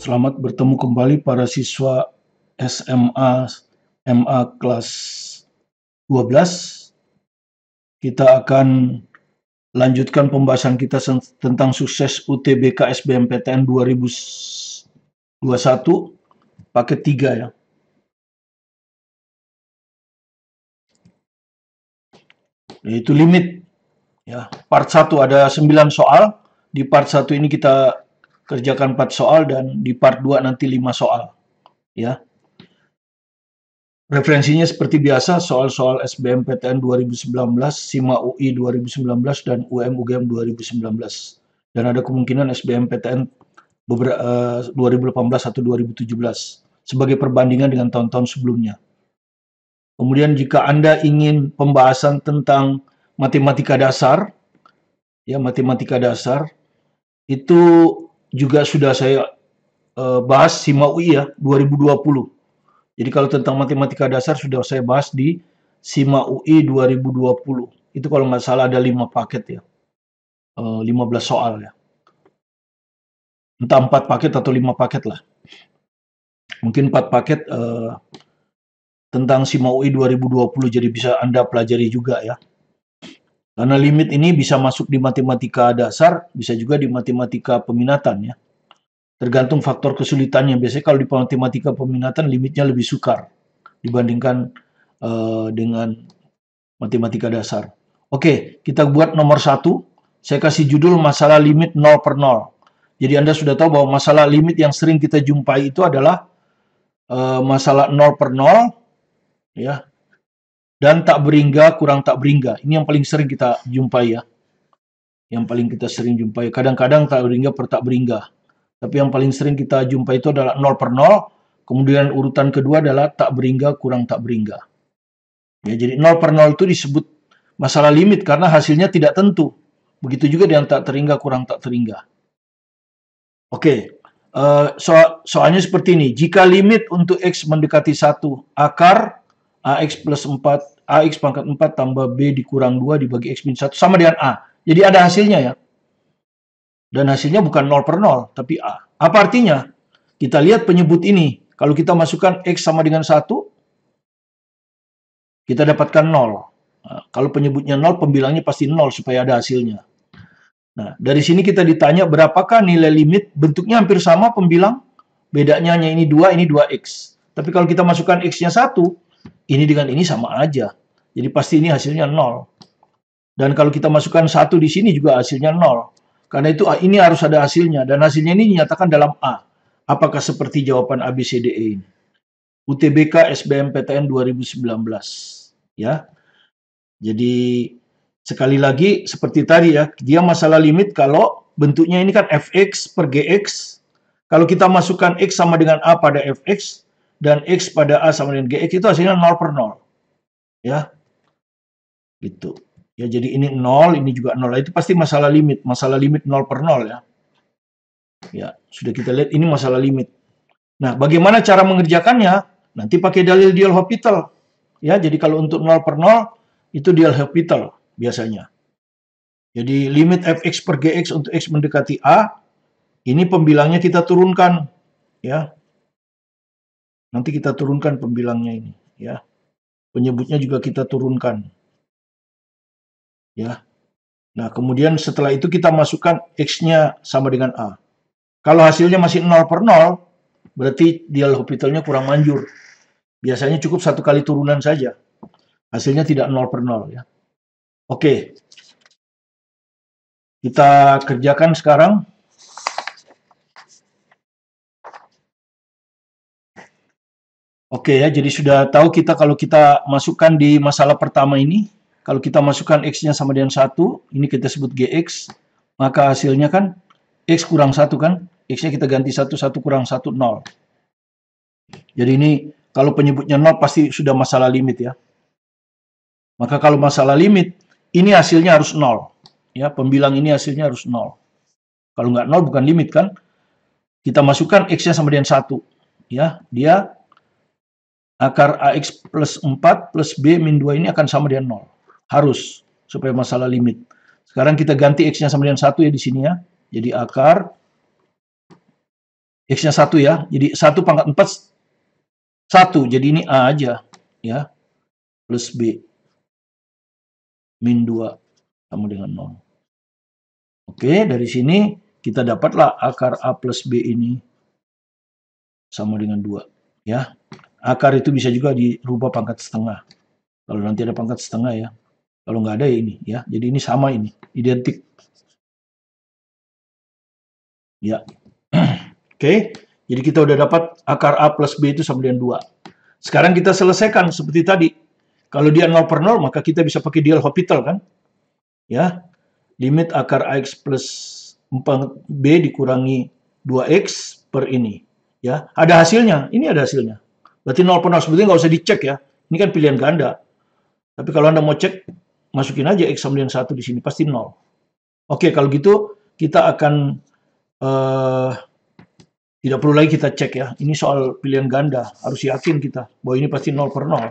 Selamat bertemu kembali para siswa SMA MA kelas 12. Kita akan lanjutkan pembahasan kita tentang sukses UTBK SBMPTN 2021 paket 3 ya. Yaitu limit ya. Part 1 ada 9 soal. Di part 1 ini kita kerjakan 4 soal dan di part 2 nanti 5 soal ya. Referensinya seperti biasa, soal-soal SBMPTN 2019, SIMA UI 2019, dan UM-UGM 2019. Dan ada kemungkinan SBMPTN 2018 atau 2017 sebagai perbandingan dengan tahun-tahun sebelumnya. Kemudian jika Anda ingin pembahasan tentang matematika dasar, ya matematika dasar, itu juga sudah saya bahas SIMA UI ya 2020. Jadi kalau tentang matematika dasar sudah saya bahas di SIMA UI 2020. Itu kalau nggak salah ada 5 paket ya. 15 soal ya. Entah 4 paket atau 5 paket lah. Mungkin 4 paket tentang SIMA UI 2020, jadi bisa Anda pelajari juga ya. Karena limit ini bisa masuk di matematika dasar, bisa juga di matematika peminatan ya. Tergantung faktor kesulitannya. Biasanya kalau di matematika peminatan limitnya lebih sukar dibandingkan dengan matematika dasar. Oke, kita buat nomor 1. Saya kasih judul masalah limit 0 per 0. Jadi Anda sudah tahu bahwa masalah limit yang sering kita jumpai itu adalah masalah 0 per 0 ya, dan tak berhingga kurang tak berhingga. Ini yang paling sering kita jumpai ya. Yang paling kita sering jumpai. Kadang-kadang tak berhingga per tak berhingga. Tapi yang paling sering kita jumpai itu adalah 0 per 0. Kemudian urutan kedua adalah tak berhingga kurang tak berhingga. Ya, jadi 0 per 0 itu disebut masalah limit karena hasilnya tidak tentu. Begitu juga dengan tak terhingga kurang tak terhingga. Oke, soalnya seperti ini. Jika limit untuk X mendekati 1, akar AX plus 4, AX pangkat 4 tambah B dikurang 2 dibagi X min 1 sama dengan A. Jadi ada hasilnya ya. Dan hasilnya bukan 0 per 0, tapi A. Apa artinya? Kita lihat penyebut ini. Kalau kita masukkan X sama dengan 1, kita dapatkan 0. Nah, kalau penyebutnya 0, pembilangnya pasti 0 supaya ada hasilnya. Nah, dari sini kita ditanya berapakah nilai limit, bentuknya hampir sama pembilang, bedanya hanya ini 2, ini 2X. Tapi kalau kita masukkan X-nya 1, ini dengan ini sama aja. Jadi pasti ini hasilnya 0. Dan kalau kita masukkan 1 di sini juga hasilnya 0. Karena itu ini harus ada hasilnya. Dan hasilnya ini dinyatakan dalam A. Apakah seperti jawaban ABCDE ini? UTBK SBMPTN 2019. Ya. Jadi sekali lagi seperti tadi ya, dia masalah limit kalau bentuknya ini kan fx per gx. Kalau kita masukkan x sama dengan a pada fx dan x pada a sama dengan gx itu hasilnya 0 per 0. Ya. Gitu. Ya, jadi ini 0, ini juga 0. Itu pasti masalah limit 0 per 0 ya. Ya, sudah kita lihat ini masalah limit. Nah, bagaimana cara mengerjakannya? Nanti pakai dalil D'Hospital. Ya, jadi kalau untuk 0 per 0 itu D'Hospital biasanya. Jadi limit fx per gx untuk x mendekati a, ini pembilangnya kita turunkan ya. Nanti kita turunkan pembilangnya ini ya. Penyebutnya juga kita turunkan. Ya. Nah, kemudian setelah itu kita masukkan X-nya sama dengan A. Kalau hasilnya masih 0 per 0, berarti D'Hospitalnya kurang manjur. Biasanya cukup 1 kali turunan saja. Hasilnya tidak 0 per 0 ya. Oke. Kita kerjakan sekarang. Oke ya, jadi sudah tahu kita kalau kita masukkan di masalah pertama ini, kalau kita masukkan X-nya sama dengan 1, ini kita sebut GX, maka hasilnya kan X kurang 1 kan, X-nya kita ganti 1, 1 kurang 1, 0. Jadi ini kalau penyebutnya 0 pasti sudah masalah limit ya. Maka kalau masalah limit, ini hasilnya harus 0. Ya, pembilang ini hasilnya harus 0. Kalau nggak 0 bukan limit kan. Kita masukkan X-nya sama dengan 1. Ya, dia akar AX plus 4 plus B min 2 ini akan sama dengan 0. Harus, supaya masalah limit. Sekarang kita ganti X-nya sama dengan 1 ya di sini ya. Jadi akar X-nya 1 ya. Jadi 1 pangkat 4, 1. Jadi ini A aja. Ya. Plus B. Min 2 sama dengan 0. Oke, dari sini kita dapatlah akar A plus B ini sama dengan 2. Ya. Akar itu bisa juga dirubah pangkat setengah. Kalau nanti ada pangkat setengah ya. Kalau nggak ada ya ini. Ya. Jadi ini sama ini. Identik. Ya. Oke. Jadi kita udah dapat akar A plus B itu sama dengan 2. Sekarang kita selesaikan seperti tadi. Kalau dia 0 per 0, maka kita bisa pakai di L'Hopital kan? Ya. Limit akar AX plus 4B dikurangi 2X per ini. Ya. Ada hasilnya. Ini ada hasilnya. Berarti 0 per 0. Sebetulnya nggak usah dicek ya. Ini kan pilihan ganda. Tapi kalau Anda mau cek, masukin aja X sama dengan 1 di sini. Pasti 0. Oke, kalau gitu kita akan tidak perlu lagi kita cek ya. Ini soal pilihan ganda. Harus yakin kita bahwa ini pasti 0 per 0.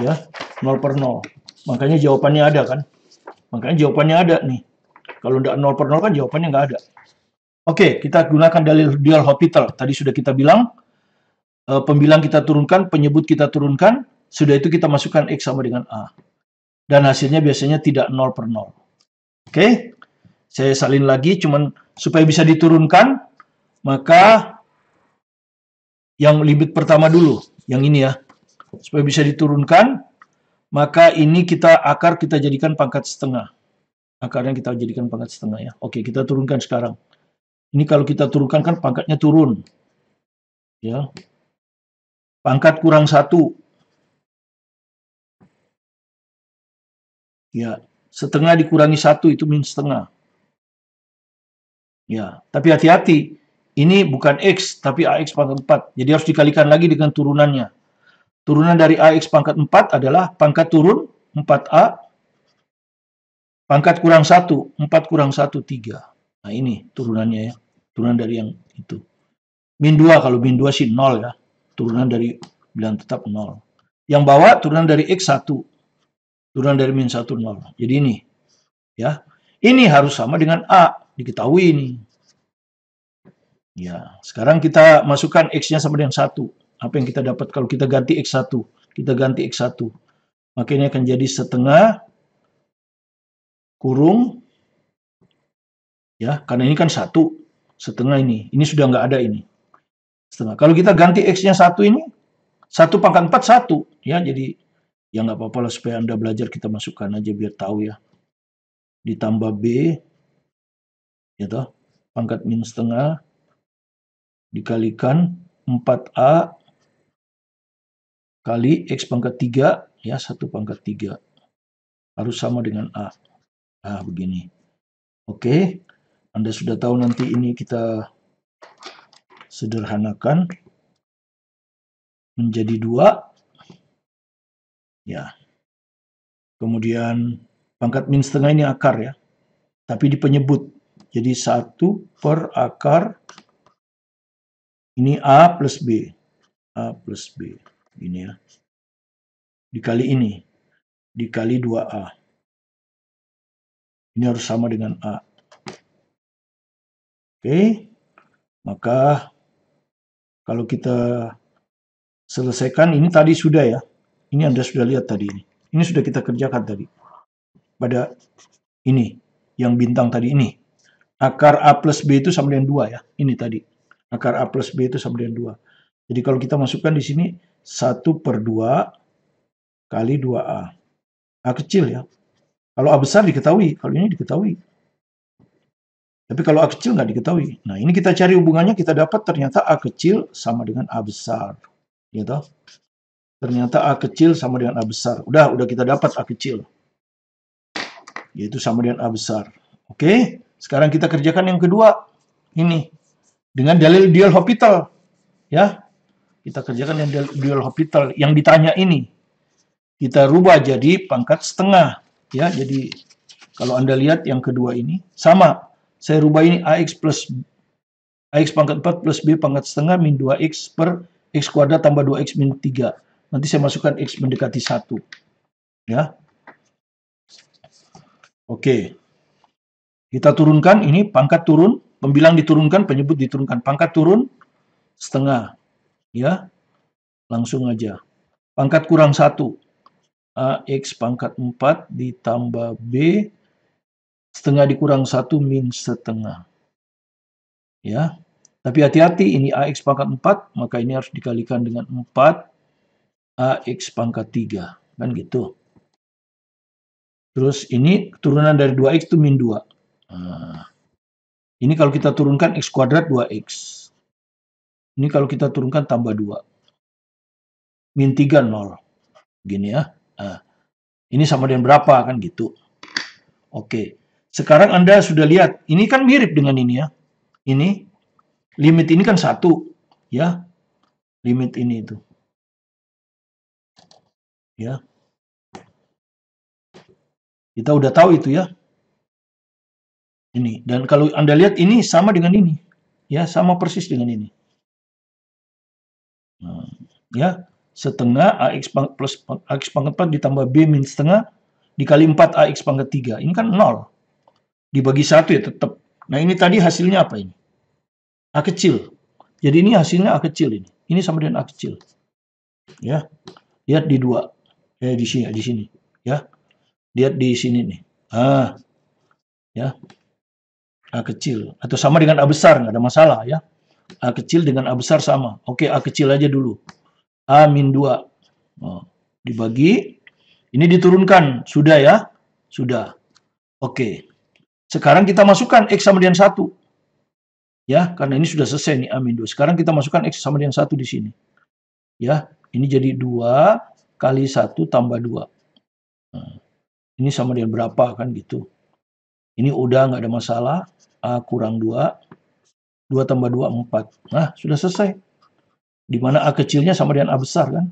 Ya, 0 per 0. Makanya jawabannya ada kan. Makanya jawabannya ada nih. Kalau tidak 0 per 0 kan jawabannya nggak ada. Oke, kita gunakan dalil di L'Hopital. Tadi sudah kita bilang. Pembilang kita turunkan, penyebut kita turunkan. Sudah itu kita masukkan X sama dengan A. Dan hasilnya biasanya tidak 0 per 0. Oke. Saya salin lagi, cuman supaya bisa diturunkan. Maka yang limit pertama dulu, yang ini ya. Supaya bisa diturunkan, maka ini akar kita jadikan pangkat setengah. Akarnya kita jadikan pangkat setengah ya. Oke, kita turunkan sekarang. Ini kalau kita turunkan kan pangkatnya turun. Ya. Pangkat kurang 1. Ya, setengah dikurangi 1 itu min setengah. Ya, tapi hati-hati. Ini bukan X, tapi AX pangkat 4. Jadi harus dikalikan lagi dengan turunannya. Turunan dari AX pangkat 4 adalah pangkat turun 4A. Pangkat kurang 1, 4 kurang 1, 3. Nah ini turunannya ya. Turunan dari yang itu. Min 2, kalau min 2 sih 0 ya. Turunan dari bilang tetap 0. Yang bawah turunan dari X 1. Turunan dari min 1, 0. Jadi ini. Ya. Ini harus sama dengan A. Diketahui ini. Ya, sekarang kita masukkan X-nya sama dengan 1. Apa yang kita dapat kalau kita ganti X1? Kita ganti X1. Maka ini akan jadi setengah kurung. Ya, karena ini kan 1. Setengah ini. Ini sudah nggak ada ini. Setengah. Kalau kita ganti X-nya 1 ini, 1 pangkat 4, 1. Ya, jadi ya nggak apa-apa lah supaya Anda belajar kita masukkan aja biar tahu ya. Ditambah B. Ya toh. Pangkat min setengah. Dikalikan 4A kali X pangkat 3, ya 1 pangkat 3. Harus sama dengan A. Nah, begini. Oke, Anda sudah tahu nanti ini kita sederhanakan menjadi 2. Ya. Kemudian pangkat min setengah ini akar ya. Tapi di penyebut. Jadi 1 per akar. Ini A plus B. A plus B. Ini ya. Dikali ini. Dikali 2A. Ini harus sama dengan A. Oke. Maka kalau kita selesaikan, ini tadi sudah ya. Ini Anda sudah lihat tadi ini. Ini sudah kita kerjakan tadi. Pada ini. Yang bintang tadi ini. Akar A plus B itu sama dengan 2 ya. Ini tadi. Akar A plus B itu sama dengan 2. Jadi kalau kita masukkan di sini 1 per 2 kali 2A. A kecil ya. Kalau A besar diketahui. Kalau ini diketahui. Tapi kalau A kecil nggak diketahui. Nah ini kita cari hubungannya. Kita dapat ternyata A kecil sama dengan A besar. Ya toh? Ternyata A kecil sama dengan A besar. Udah kita dapat A kecil. Yaitu sama dengan A besar. Oke. Sekarang kita kerjakan yang kedua. Ini. Dengan dalil di L'Hopital. Ya. Kita kerjakan yang di L'Hopital. Yang ditanya ini. Kita rubah jadi pangkat setengah. Ya. Jadi kalau Anda lihat yang kedua ini. Sama. Saya rubah ini AX plus AX pangkat 4 plus B pangkat setengah min 2X per X kuadrat tambah 2X min 3. Nanti saya masukkan X mendekati 1. Ya. Oke. Kita turunkan ini pangkat turun. Pembilang diturunkan, penyebut diturunkan. Pangkat turun setengah. Ya, langsung aja. Pangkat kurang 1. AX pangkat 4 ditambah B setengah dikurang 1 min setengah. Ya, tapi hati-hati, ini AX pangkat 4, maka ini harus dikalikan dengan 4 AX pangkat 3. Kan gitu. Terus ini turunan dari 2X itu min 2. Nah, ini kalau kita turunkan X kuadrat 2X. Ini kalau kita turunkan tambah 2. Min 3, 0. Gini ya. Nah, ini sama dengan berapa? Kan gitu. Oke. Sekarang Anda sudah lihat. Ini kan mirip dengan ini ya. Ini. Limit ini kan 1. Ya. Limit ini itu. Ya. Kita udah tahu itu ya. Ini. Dan kalau Anda lihat ini sama dengan ini. Ya, sama persis dengan ini. Nah, ya, setengah AX plus AX pangkat 4 ditambah B min setengah dikali 4 AX pangkat 3. Ini kan 0. Dibagi 1 ya tetap. Nah, ini tadi hasilnya apa ini? A kecil. Jadi ini hasilnya A kecil ini. Ini sama dengan A kecil. Ya. Lihat di 2. Di sini. Ya. Lihat di sini nih. Ya. A kecil. Atau sama dengan A besar, nggak ada masalah ya. A kecil dengan A besar sama. Oke, A kecil aja dulu. A min 2. Dibagi. Ini diturunkan. Sudah ya? Sudah. Oke. Sekarang kita masukkan X sama dengan 1. Ya, karena ini sudah selesai nih A min 2. Sekarang kita masukkan X sama dengan 1 di sini. Ya, ini jadi 2 kali 1 tambah 2. Nah, ini sama dengan berapa kan gitu. Ini udah nggak ada masalah. A kurang 2. 2 tambah 2, 4. Nah, sudah selesai. Dimana A kecilnya sama dengan A besar kan.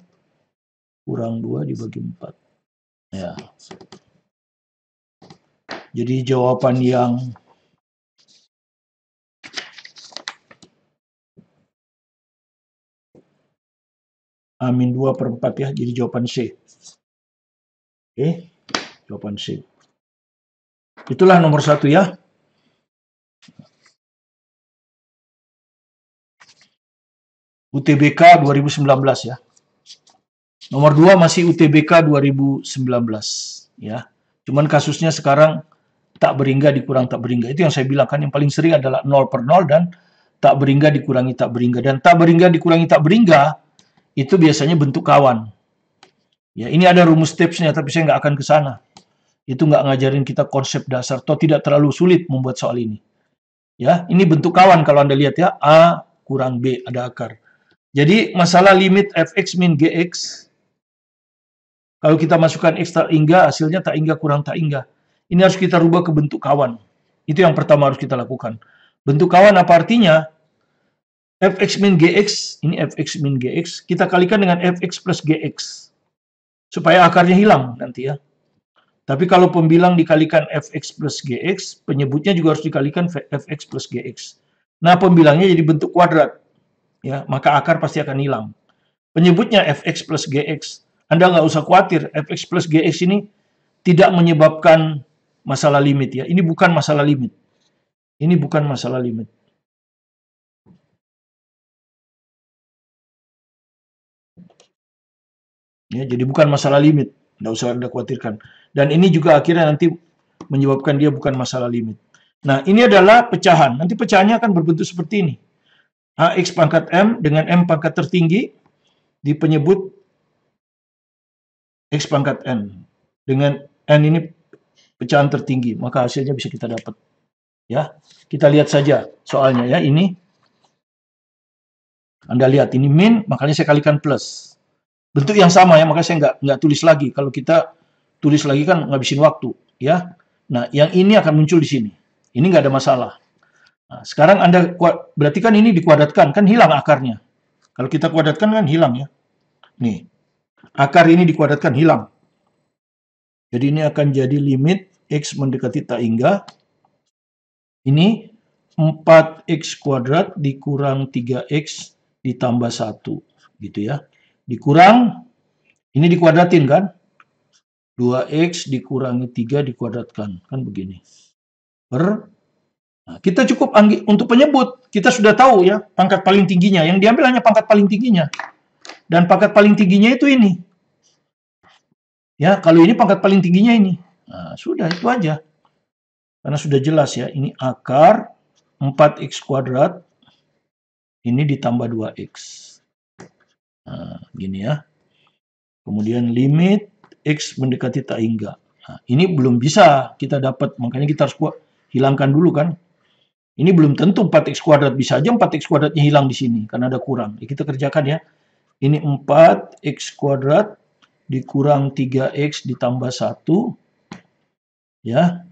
Kurang 2 dibagi 4. Ya. Jadi jawaban yang A-2 per 4 ya. Jadi jawaban C. Oke. Jawaban C. Itulah nomor 1 ya. UTBK 2019 ya. Nomor 2 masih UTBK 2019 ya. Cuman kasusnya sekarang tak beringga dikurang tak beringga. Itu yang saya bilang kan, yang paling sering adalah 0 per 0 dan tak beringga dikurangi tak beringga. Dan tak beringga dikurangi tak beringga itu biasanya bentuk kawan. Ya, ini ada rumus tipsnya tapi saya nggak akan ke sana. Itu nggak ngajarin kita konsep dasar, toh tidak terlalu sulit membuat soal ini. Ya, ini bentuk kawan kalau Anda lihat ya, A kurang B, ada akar. Jadi masalah limit fx min gx, kalau kita masukkan x tak hingga, hasilnya tak hingga kurang tak hingga. Ini harus kita rubah ke bentuk kawan. Itu yang pertama harus kita lakukan. Bentuk kawan apa artinya? Fx min gx, ini fx min gx, kita kalikan dengan fx plus gx. Supaya akarnya hilang nanti ya. Tapi kalau pembilang dikalikan fx plus gx, penyebutnya juga harus dikalikan fx plus gx. Nah, pembilangnya jadi bentuk kuadrat. Ya, maka akar pasti akan hilang. Penyebutnya fx plus gx. Anda nggak usah khawatir, fx plus gx ini tidak menyebabkan masalah limit ya. Ini bukan masalah limit. Ini bukan masalah limit. Ya, jadi bukan masalah limit. Nggak usah Anda khawatirkan. Dan ini juga akhirnya nanti menyebabkan dia bukan masalah limit. Nah, ini adalah pecahan. Nanti pecahannya akan berbentuk seperti ini. AX pangkat M dengan M pangkat tertinggi di penyebut X pangkat N. Dengan N ini pecahan tertinggi, maka hasilnya bisa kita dapat. Ya, kita lihat saja soalnya ya. Ini Anda lihat ini min, makanya saya kalikan plus. Bentuk yang sama ya, maka saya nggak tulis lagi. Kalau kita tulis lagi kan ngabisin waktu, ya. Nah, yang ini akan muncul di sini. Ini nggak ada masalah. Nah, sekarang Anda berarti kan ini dikuadratkan, kan hilang akarnya. Kalau kita kuadratkan kan hilang ya. Nih, akar ini dikuadratkan hilang. Jadi ini akan jadi limit X mendekati tak hingga. Ini 4X kuadrat dikurang 3X ditambah 1. Gitu ya. Dikurang, ini dikuadratin kan? 2X dikurangi 3 dikuadratkan. Kan begini. Per Nah, kita cukup untuk penyebut, kita sudah tahu ya pangkat paling tingginya. Yang diambil hanya pangkat paling tingginya. Dan pangkat paling tingginya itu ini. Ya, kalau ini pangkat paling tingginya ini. Nah, sudah itu aja. Karena sudah jelas ya, ini akar 4x kuadrat, ini ditambah 2x. Nah, gini ya. Kemudian limit x mendekati tak hingga. Nah, ini belum bisa kita dapat, makanya kita harus hilangkan dulu kan. Ini belum tentu 4x kuadrat, bisa aja 4x kuadratnya hilang di sini, karena ada kurang. Ya, kita kerjakan ya. Ini 4x kuadrat dikurang 3x ditambah 1. Ya.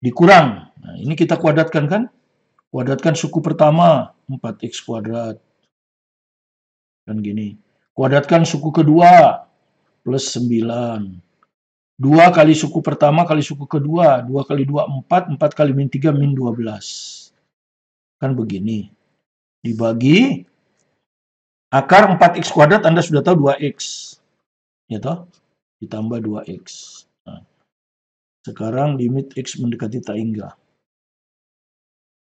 Dikurang. Nah, ini kita kuadratkan kan. Kuadratkan suku pertama, 4x kuadrat. Dan gini. Kuadratkan suku kedua, plus 9. 2 kali suku pertama kali suku kedua. 2 kali 2, 4. 4 kali min 3, min 12. Kan begini. Dibagi akar 4x kuadrat, Anda sudah tahu 2x. Ya toh? Ditambah 2x. Nah, sekarang limit x mendekati tak hingga.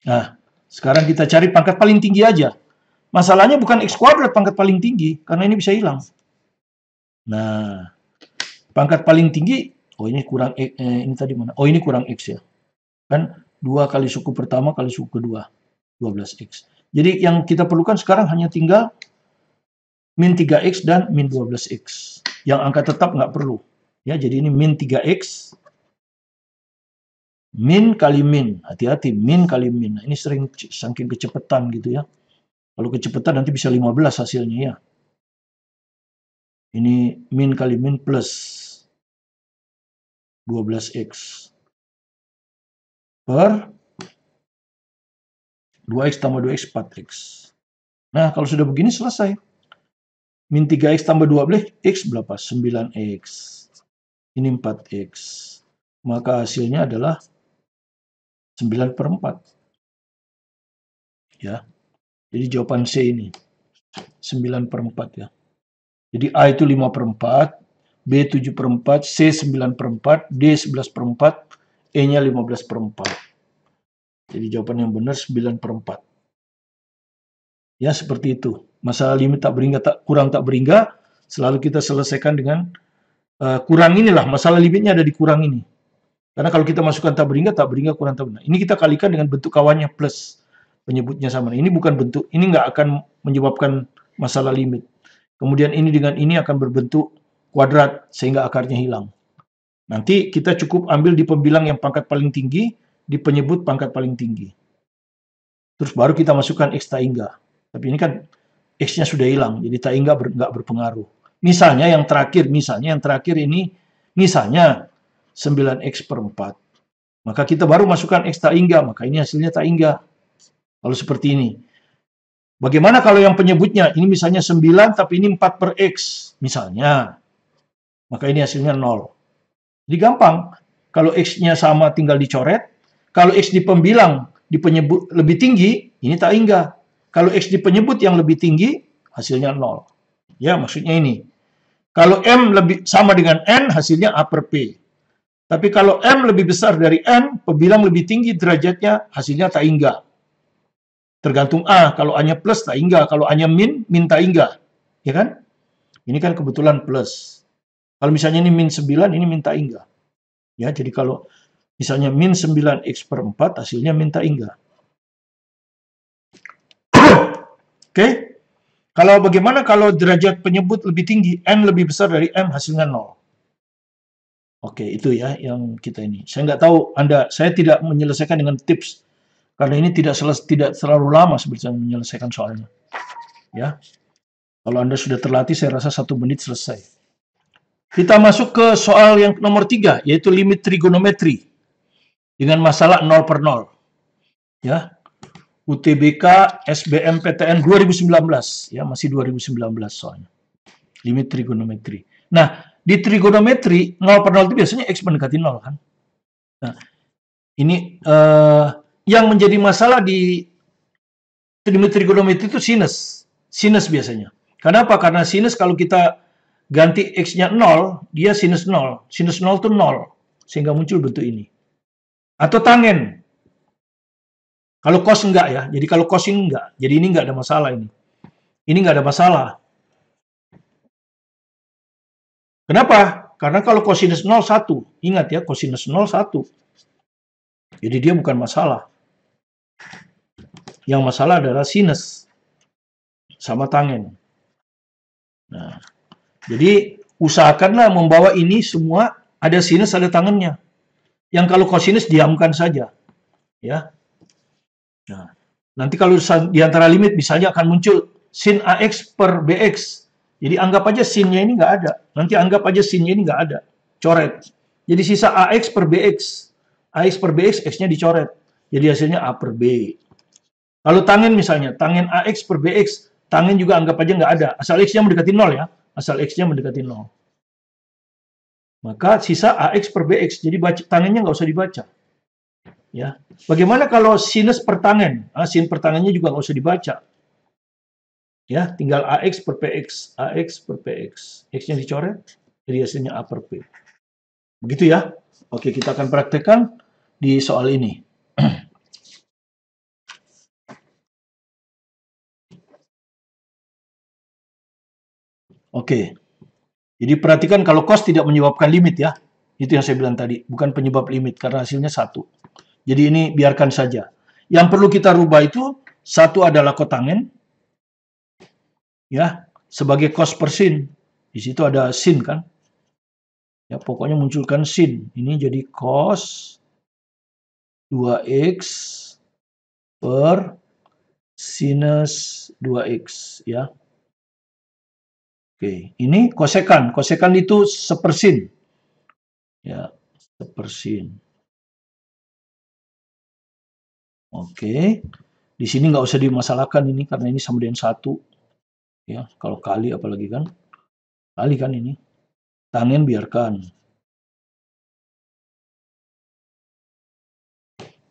Nah, sekarang kita cari pangkat paling tinggi aja. Masalahnya bukan x kuadrat pangkat paling tinggi, karena ini bisa hilang. Nah, pangkat paling tinggi, oh ini kurang ini tadi mana? Oh ini kurang x ya. Kan 2 kali suku pertama kali suku kedua, 12x. Jadi yang kita perlukan sekarang hanya tinggal min 3x dan min 12x. Yang angka tetap nggak perlu. Ya, jadi ini min 3x, min kali min. Hati-hati, min kali min. Nah, ini sering saking kecepatan gitu ya. Kalau kecepatan nanti bisa 15 hasilnya ya. Ini min kali min plus 12x per 2x tambah 2x 4x. Nah, kalau sudah begini selesai. Min 3x tambah 12x berapa? 9x. Ini 4x. Maka hasilnya adalah 9/4. Ya. Jadi jawaban C ini 9/4 ya. Jadi A itu 5/4, B 7/4, C 9/4, D 11/4, E-nya 15/4. Jadi jawaban yang benar 9/4. Ya, seperti itu. Masalah limit tak berhingga, kurang tak berhingga, selalu kita selesaikan dengan kurang inilah. Masalah limitnya ada di kurang ini. Karena kalau kita masukkan tak berhingga, kurang tak berhingga. Ini kita kalikan dengan bentuk kawannya plus. Penyebutnya sama. Ini bukan bentuk, ini nggak akan menyebabkan masalah limit. Kemudian ini dengan ini akan berbentuk kuadrat, sehingga akarnya hilang. Nanti kita cukup ambil di pembilang yang pangkat paling tinggi, di penyebut pangkat paling tinggi. Terus baru kita masukkan x tak hingga. Tapi ini kan x-nya sudah hilang, jadi tak hingga nggak berpengaruh. Misalnya yang terakhir ini, misalnya 9x/4. Maka kita baru masukkan x tak hingga, maka ini hasilnya tak hingga. Kalau seperti ini. Bagaimana kalau yang penyebutnya, ini misalnya 9, tapi ini 4/x, misalnya. Maka ini hasilnya 0. Jadi gampang. Kalau x-nya sama tinggal dicoret. Kalau x di pembilang, di penyebut lebih tinggi, ini tak hingga. Kalau x di penyebut yang lebih tinggi, hasilnya 0. Ya, maksudnya ini. Kalau M lebih sama dengan N, hasilnya A per P. Tapi kalau M lebih besar dari N, pembilang lebih tinggi derajatnya, hasilnya tak hingga. Tergantung A, kalau A-nya plus tak hingga, kalau A-nya min tak hingga. Ya kan? Ini kan kebetulan plus. Kalau misalnya ini min 9, ini min tak hingga. Ya, jadi kalau misalnya min 9x/4, hasilnya min tak hingga. Oke? Kalau bagaimana kalau derajat penyebut lebih tinggi, N lebih besar dari M, hasilnya 0. Oke, itu ya yang kita ini. Saya nggak tahu saya tidak menyelesaikan dengan tips. Karena ini tidak terlalu lama sebetulnya menyelesaikan soalnya. Ya, kalau Anda sudah terlatih, saya rasa 1 menit selesai. Kita masuk ke soal yang nomor 3, yaitu limit trigonometri dengan masalah 0/0. Ya, UTBK SBMPTN 2019, ya masih 2019 soalnya. Limit trigonometri. Nah, di trigonometri 0/0 itu biasanya x mendekati 0 kan. Nah, ini yang menjadi masalah di limit trigonometri itu sinus biasanya. Kenapa? Karena sinus kalau kita ganti x-nya 0, dia sinus 0. Sinus 0 itu 0, sehingga muncul bentuk ini. Atau tangen. Kalau cos enggak ya. Jadi kalau cos ini enggak. Jadi ini enggak ada masalah ini. Ini enggak ada masalah. Kenapa? Karena kalau kosinus 0 1. Ingat ya, kosinus 0 1. Jadi dia bukan masalah. Yang masalah adalah sinus sama tangen. Nah, jadi usahakanlah membawa ini semua ada sinus ada tangennya. Yang kalau kosinus diamkan saja, ya. Nah, nanti kalau di antara limit misalnya akan muncul sin AX per BX. Jadi anggap aja sinnya ini nggak ada. Nanti anggap aja sinnya ini nggak ada. Coret. Jadi sisa AX per BX. AX per BX, X-nya dicoret. Jadi hasilnya A per B. Kalau tangen misalnya, tangen AX per BX, tangen juga anggap aja nggak ada. Asal X-nya mendekati 0 ya. Asal X-nya mendekati 0. Maka sisa AX per BX. Jadi tangennya nggak usah dibaca. Ya. Bagaimana kalau sinus per tangen? Sin per tangennya juga nggak usah dibaca. Ya, tinggal AX per PX. AX per PX. X-nya dicoret, jadi hasilnya A per P. Begitu ya. Oke, kita akan praktekkan di soal ini. Oke. Jadi perhatikan kalau cos tidak menyebabkan limit ya. Itu yang saya bilang tadi. Bukan penyebab limit karena hasilnya 1. Jadi ini biarkan saja. Yang perlu kita rubah itu, satu adalah kotangen. Ya, sebagai cos per sin. Di situ ada sin kan. Ya, pokoknya munculkan sin. Ini jadi cos 2x per sinus 2x ya. Oke, ini kosekan. Kosekan itu sepersin. Ya, sepersin. Oke. Di sini nggak usah dimasalahkan ini karena ini sama dengan 1. Ya, kalau kali apalagi kan. Kali kan ini. Tangen biarkan.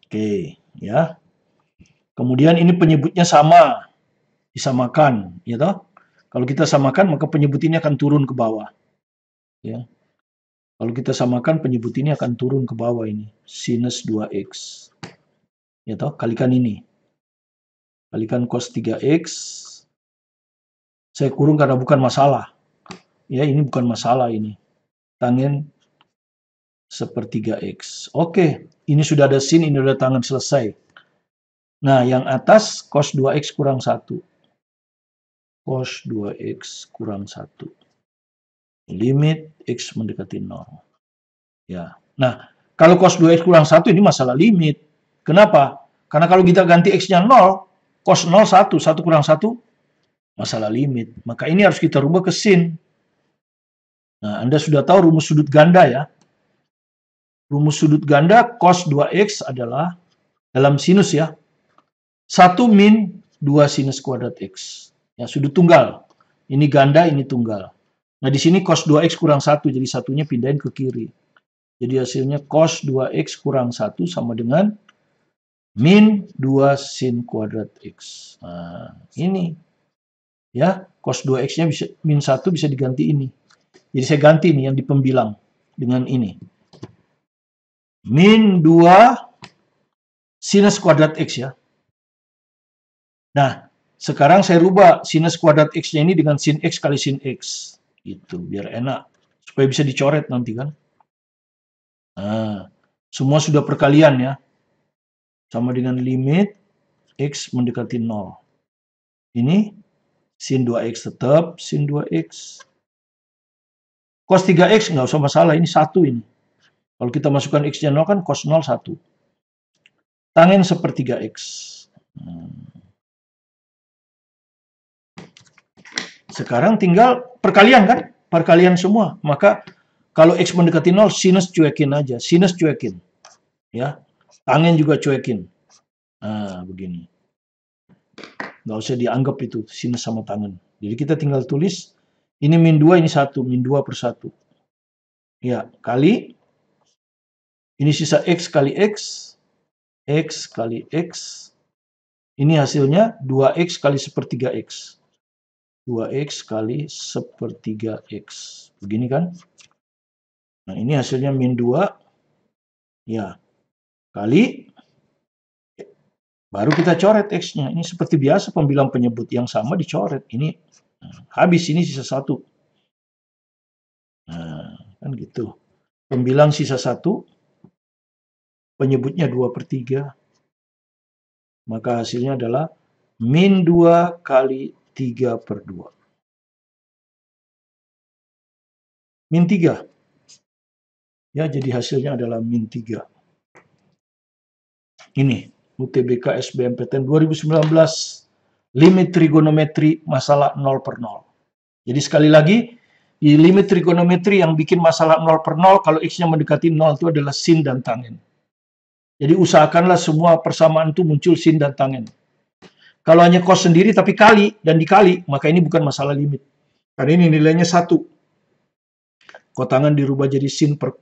Oke, ya. Kemudian ini penyebutnya sama. Disamakan, ya toh? Kalau kita samakan maka penyebut ini akan turun ke bawah. Ya. Kalau kita samakan penyebut ini akan turun ke bawah ini. Sinus 2x. Ya toh, kalikan ini. Kalikan cos 3x. Saya kurung karena bukan masalah. Ya, ini bukan masalah ini. Tangen sepertiga X. Oke, ini sudah ada sin, ini sudah tangen selesai. Nah, yang atas cos 2x kurang 1. Cos 2x kurang 1. Limit X mendekati 0. Ya. Nah, kalau cos 2x kurang 1 ini masalah limit. Kenapa? Karena kalau kita ganti X-nya 0, cos 0 1, 1 kurang 1, masalah limit. Maka ini harus kita rubah ke sin. Nah, Anda sudah tahu rumus sudut ganda ya. Rumus sudut ganda cos 2x adalah dalam sinus ya. 1 min 2 sinus kuadrat X. Ya, sudut tunggal. Ini ganda, ini tunggal. Nah, di sini cos 2x kurang 1, jadi satunya pindahin ke kiri. Jadi hasilnya cos 2x kurang 1 sama dengan min 2 sin kuadrat X. Nah, ini. Ya, cos 2x-nya bisa min 1 bisa diganti ini. Jadi saya ganti nih yang di pembilang dengan ini. Min 2 sinus kuadrat X ya. Nah, sekarang saya rubah sinus kuadrat X-nya ini dengan sin X kali sin X. Gitu, biar enak. Supaya bisa dicoret nanti kan. Nah, semua sudah perkalian ya. Sama dengan limit X mendekati 0. Ini sin 2X tetap, sin 2X. Cos 3X nggak usah masalah, ini 1 ini. Kalau kita masukkan X-nya 0 kan cos 0 1. Tangen sepertiga X. Sekarang tinggal perkalian kan? Perkalian semua. Maka kalau X mendekati 0, sinus cuekin aja. Sinus cuekin. Ya. Tangen juga cuekin. Nah, begini. Nggak usah dianggap itu sinus sama tangen. Jadi kita tinggal tulis, ini min 2, ini 1. Min 2 per 1. Ya, kali. Ini sisa X kali X. X kali X. Ini hasilnya 2X kali sepertiga X. 2X kali sepertiga X. Begini kan? Nah, ini hasilnya min 2. Ya. kali, baru kita coret X-nya. Ini seperti biasa pembilang penyebut yang sama dicoret. Ini habis, ini sisa 1. Nah, kan gitu. Pembilang sisa 1, penyebutnya 2/3. Maka hasilnya adalah min 2 kali 3/2. Min 3. Ya, jadi hasilnya adalah min 3. Ini, UTBK SBMPTN 2019, limit trigonometri masalah 0/0. Jadi sekali lagi, di limit trigonometri yang bikin masalah 0/0, kalau X-nya mendekati 0 itu adalah sin dan tangen. Jadi usahakanlah semua persamaan itu muncul sin dan tangen. Kalau hanya cos sendiri tapi kali dan dikali, maka ini bukan masalah limit. Karena ini nilainya 1. Kotangan dirubah jadi sin per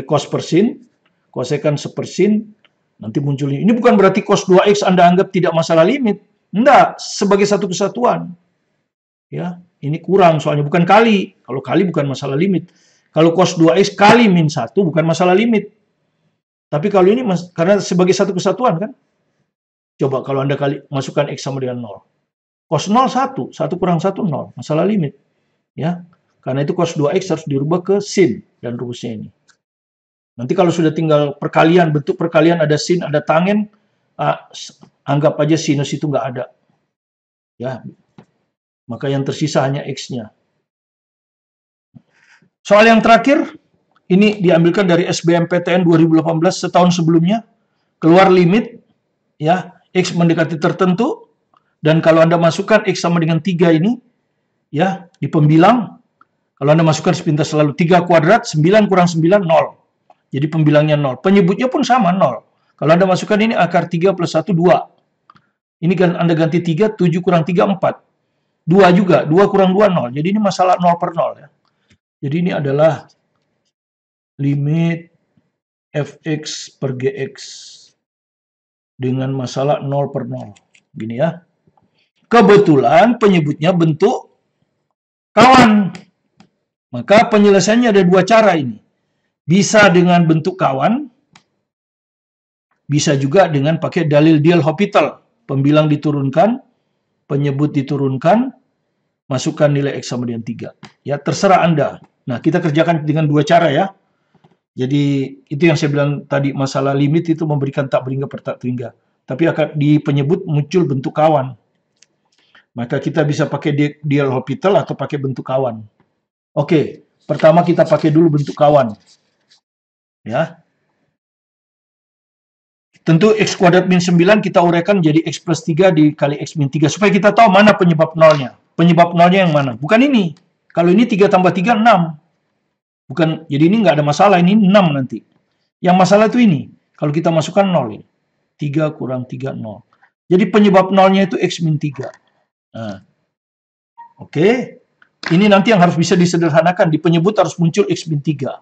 cos per sin, kosekan sepersin, nanti muncul ini. Ini bukan berarti cos 2x Anda anggap tidak masalah limit. Enggak, sebagai satu kesatuan. Ya, ini kurang soalnya bukan kali. Kalau kali bukan masalah limit. Kalau cos 2x kali min 1 bukan masalah limit. Tapi kalau ini karena sebagai satu kesatuan kan. Coba kalau Anda masukkan X sama dengan 0. Cos 0 1, 1 kurang 1 0, masalah limit. Ya. Karena itu cos 2x harus dirubah ke sin dan rumusnya ini. Nanti kalau sudah tinggal perkalian, bentuk perkalian ada sin, ada tangen, anggap aja sinus itu nggak ada. Ya. Maka yang tersisa hanya X-nya. Soal yang terakhir, ini diambilkan dari SBMPTN 2018 setahun sebelumnya. Keluar limit, ya, X mendekati tertentu, dan kalau Anda masukkan X sama dengan 3 ini, ya, di pembilang, kalau Anda masukkan sepintas selalu 3 kuadrat, 9 kurang 9, 0. Jadi pembilangnya 0. Penyebutnya pun sama, 0. Kalau Anda masukkan ini akar 3 plus 1, 2. Ini kan Anda ganti 3, 7 kurang 3, 4. 2 juga, 2 kurang 2, 0. Jadi ini masalah 0/0. Ya. Jadi ini adalah limit fx per gx dengan masalah 0/0. Gini ya. Kebetulan penyebutnya bentuk kawan. Maka penyelesaiannya ada 2 cara ini. Bisa dengan bentuk kawan, bisa juga dengan pakai dalil D'Hopital. Pembilang diturunkan, penyebut diturunkan, masukkan nilai X sama dengan 3. Ya, terserah Anda. Nah, kita kerjakan dengan 2 cara ya. Jadi, itu yang saya bilang tadi, masalah limit itu memberikan tak beringga per tak teringga. Tapi akan di penyebut muncul bentuk kawan. Maka kita bisa pakai D'Hopital atau pakai bentuk kawan. Oke, pertama kita pakai dulu bentuk kawan. Ya. Tentu X kuadrat min 9 kita uraikan jadi X plus 3 dikali X min 3. Supaya kita tahu mana penyebab nolnya. Penyebab nolnya yang mana? Bukan ini. Kalau ini 3 tambah 3, 6. Bukan, jadi ini nggak ada masalah. Ini 6 nanti. Yang masalah itu ini. Kalau kita masukkan 0 ini. 3 kurang 3, 0. Jadi penyebab nolnya itu X min 3. Nah. Oke. Ini nanti yang harus bisa disederhanakan. Di penyebut harus muncul X min 3.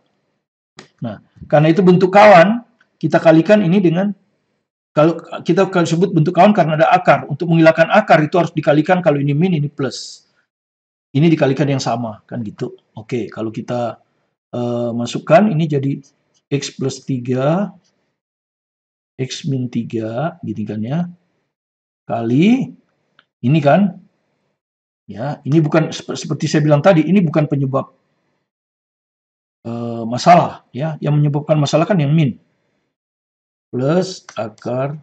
Nah, karena itu bentuk kawan, kita kalikan ini dengan, kalau kita sebut bentuk kawan karena ada akar. Untuk menghilangkan akar itu harus dikalikan, kalau ini min, ini plus. Ini dikalikan yang sama, kan gitu. Oke, kalau kita masukkan, ini jadi X plus 3, X min 3, gini kan ya. Kali, ini kan, ya, ini bukan, seperti saya bilang tadi, ini bukan penyebab masalah, ya. Yang menyebabkan masalah kan yang min. Plus akar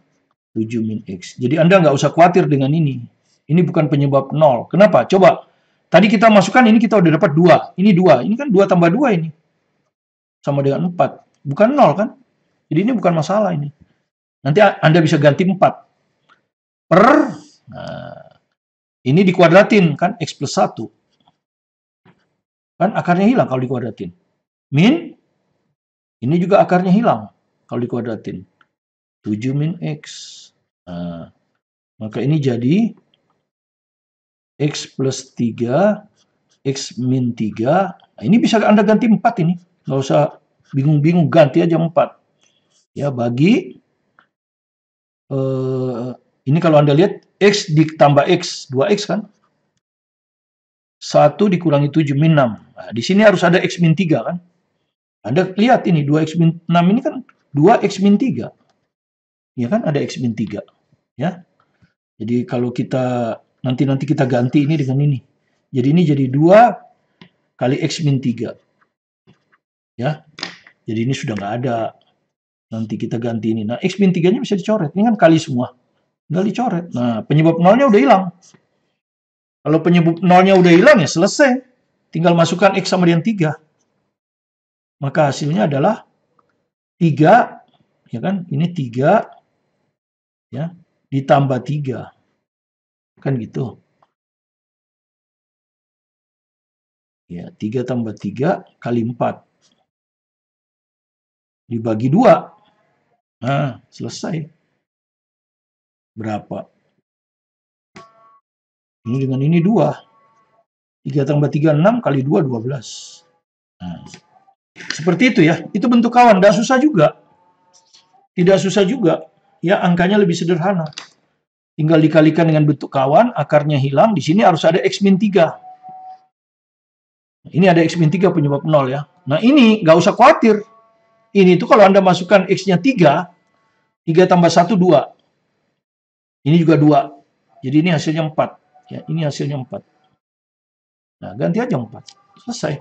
7 min X. Jadi Anda nggak usah khawatir dengan ini. Ini bukan penyebab 0. Kenapa? Coba. Tadi kita masukkan ini kita udah dapat 2. Ini 2. Ini kan 2 tambah 2 ini. Sama dengan 4. Bukan 0 kan? Jadi ini bukan masalah ini. Nanti Anda bisa ganti 4. Nah, ini dikuadratin kan X plus 1. Kan akarnya hilang kalau dikuadratin. Min, ini juga akarnya hilang kalau dikuadratin. 7 min X. Nah, maka ini jadi X plus 3, X min 3. Nah, ini bisa Anda ganti 4 ini. Nggak usah bingung-bingung, ganti aja 4. Ya, bagi, ini kalau Anda lihat, X ditambah X, 2X kan? 1 dikurangi 7 min 6. Nah, di sini harus ada X min 3 kan? Anda lihat ini, 2X min 6 ini kan 2x min 3. Ya kan, ada x min 3. Ya. Jadi kalau kita nanti kita ganti ini dengan ini. Jadi ini jadi 2 kali x min 3. Ya. Jadi ini sudah nggak ada. Nanti kita ganti ini. Nah, x min 3-nya bisa dicoret. Ini kan kali semua. Tinggal dicoret. Nah, penyebab nolnya udah hilang. Kalau penyebab nolnya udah hilang, ya selesai. Tinggal masukkan x sama dengan 3. Maka hasilnya adalah 3, ya kan? Ini 3, ya, ditambah 3. Kan gitu. Ya, 3 tambah 3 kali 4. Dibagi 2. Nah, selesai. Berapa? Ini dengan ini 2. 3 tambah 3, 6 kali 2, 12. Nah, seperti itu ya. Itu bentuk kawan. Nggak susah juga. Tidak susah juga. Ya, angkanya lebih sederhana. Tinggal dikalikan dengan bentuk kawan, akarnya hilang. Di sini harus ada x min 3. Ini ada x min 3 penyebab 0 ya. Nah, ini nggak usah khawatir. Ini tuh kalau Anda masukkan x-nya 3, 3 tambah 1, 2. Ini juga 2. Jadi ini hasilnya 4. Ya, ini hasilnya 4. Nah, ganti aja 4. Selesai.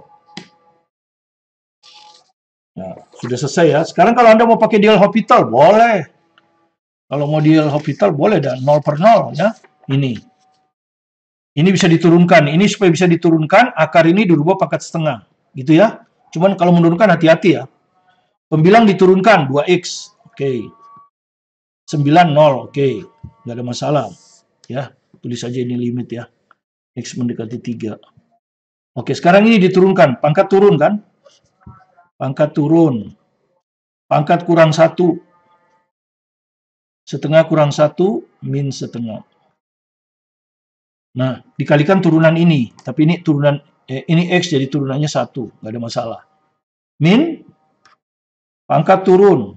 Nah, sudah selesai ya. Sekarang kalau Anda mau pakai L'Hopital, boleh. Kalau mau L'Hopital, boleh. Dan 0 per 0 ya. Ini bisa diturunkan. Ini supaya bisa diturunkan, akar ini dirubah pangkat setengah. Gitu ya. Cuman kalau menurunkan hati-hati ya. Pembilang diturunkan 2x. Oke. 9, 0. Oke. Nggak ada masalah. Ya. Tulis saja ini limit ya. X mendekati 3. Oke. Sekarang ini diturunkan. Pangkat turun kan? Pangkat turun. Pangkat kurang 1. Setengah kurang 1, min setengah. Nah, dikalikan turunan ini. Tapi ini turunan, ini X jadi turunannya 1. Nggak ada masalah. Min, pangkat turun.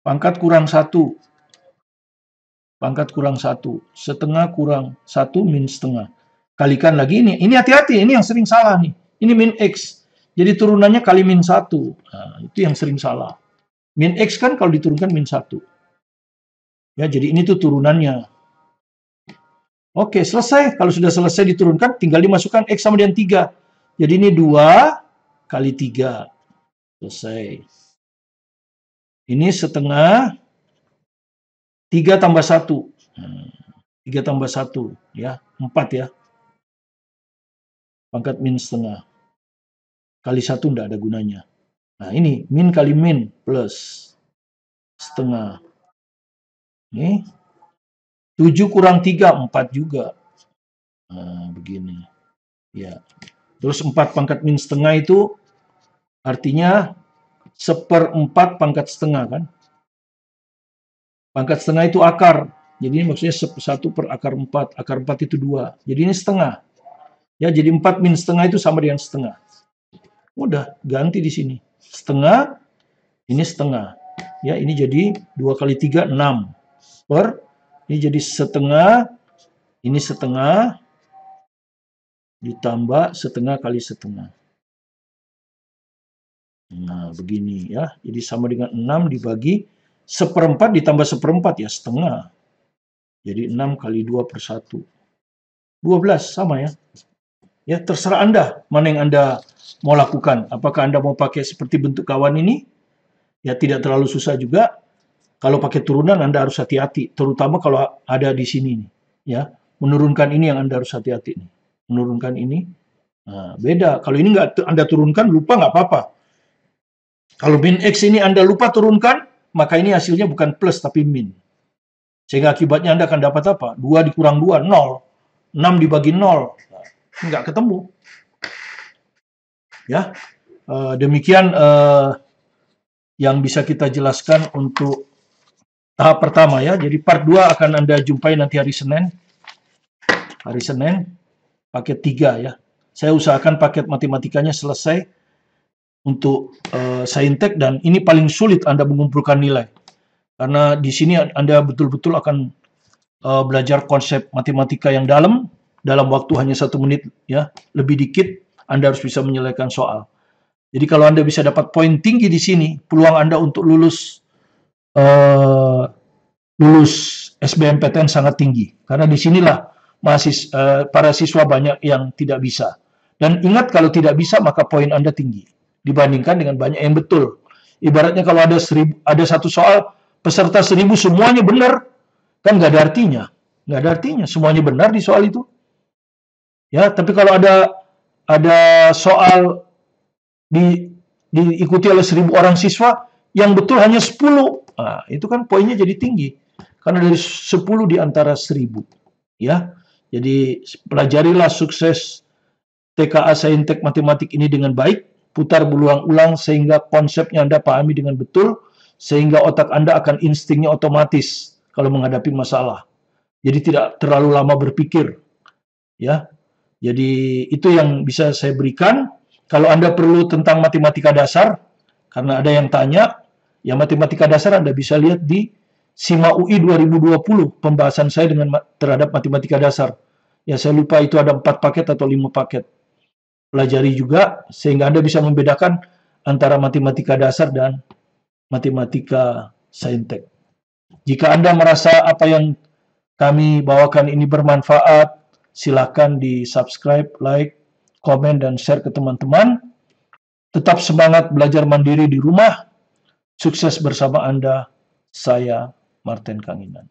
Pangkat kurang 1. Pangkat kurang 1. Setengah kurang 1, min setengah. Kalikan lagi ini. Ini hati-hati, ini yang sering salah nih. Ini min X. Jadi turunannya kali min 1. Nah, itu yang sering salah. Min X kan kalau diturunkan min 1. Ya, jadi ini tuh turunannya. Oke, selesai. Kalau sudah selesai diturunkan, tinggal dimasukkan X sama dengan 3. Jadi ini 2 kali 3. Selesai. Ini setengah 3 tambah 1. 3 tambah 1. Ya, 4 ya. Pangkat min setengah. Kali 1 tidak ada gunanya. Nah, ini min kali min plus setengah. Ini 7 kurang 3, 4 juga. Nah, begini. Ya. Terus 4 pangkat min setengah itu artinya 1/4 pangkat setengah kan. Pangkat setengah itu akar. Jadi ini maksudnya 1 per akar 4. Akar 4 itu 2. Jadi ini setengah. Ya, jadi 4 min setengah itu sama dengan setengah. Udah, ganti di sini. Setengah, ini setengah. Ya, ini jadi 2 kali 3, 6. Per, ini jadi setengah, ini setengah, ditambah setengah kali setengah. Nah, begini ya. Jadi sama dengan 6 dibagi 1/4 ditambah 1/4 ya, setengah. Jadi 6 kali 2 per 1. 12, sama ya. Ya, terserah Anda mana yang Anda mau lakukan. Apakah Anda mau pakai seperti bentuk kawan ini? Ya, tidak terlalu susah juga. Kalau pakai turunan Anda harus hati-hati, terutama kalau ada di sini nih, ya. Menurunkan ini yang Anda harus hati-hati nih. Menurunkan ini. Nah, beda. Kalau ini nggak Anda turunkan, lupa nggak apa-apa. Kalau min X ini Anda lupa turunkan, maka ini hasilnya bukan plus tapi min. Sehingga akibatnya Anda akan dapat apa? 2 dikurang 2, 0. 6 dibagi 0. Nggak ketemu. Ya, demikian yang bisa kita jelaskan untuk tahap pertama ya. Jadi part 2 akan Anda jumpai nanti hari Senin. Hari Senin, paket 3 ya. Saya usahakan paket matematikanya selesai untuk saintek, dan ini paling sulit Anda mengumpulkan nilai. Karena di sini Anda betul-betul akan belajar konsep matematika yang dalam waktu hanya 1 menit ya. Lebih dikit Anda harus bisa menyelesaikan soal. Jadi kalau Anda bisa dapat poin tinggi di sini, peluang Anda untuk lulus eh, lulus SBMPTN sangat tinggi. Karena disinilah para siswa banyak yang tidak bisa. Dan ingat, kalau tidak bisa maka poin Anda tinggi dibandingkan dengan banyak yang betul. Ibaratnya kalau ada satu soal peserta 1000 semuanya benar, kan nggak ada artinya. Nggak ada artinya, semuanya benar di soal itu. Ya, tapi kalau ada soal diikuti oleh 1000 orang siswa, yang betul hanya 10. Nah, itu kan poinnya jadi tinggi. Karena dari 10 di antara 1000. Ya, jadi pelajarilah sukses TKA Saintek Matematik ini dengan baik, putar berulang-ulang sehingga konsepnya Anda pahami dengan betul, sehingga otak Anda akan instingnya otomatis kalau menghadapi masalah. Jadi tidak terlalu lama berpikir. Ya, jadi itu yang bisa saya berikan. Kalau Anda perlu tentang matematika dasar, karena ada yang tanya, ya matematika dasar Anda bisa lihat di SIMA UI 2020, pembahasan saya terhadap matematika dasar. Ya saya lupa itu ada 4 paket atau 5 paket. Pelajari juga sehingga Anda bisa membedakan antara matematika dasar dan matematika saintek. Jika Anda merasa apa yang kami bawakan ini bermanfaat, silakan di subscribe, like, komen, dan share ke teman-teman. Tetap semangat belajar mandiri di rumah. Sukses bersama Anda. Saya Martin Kanginan.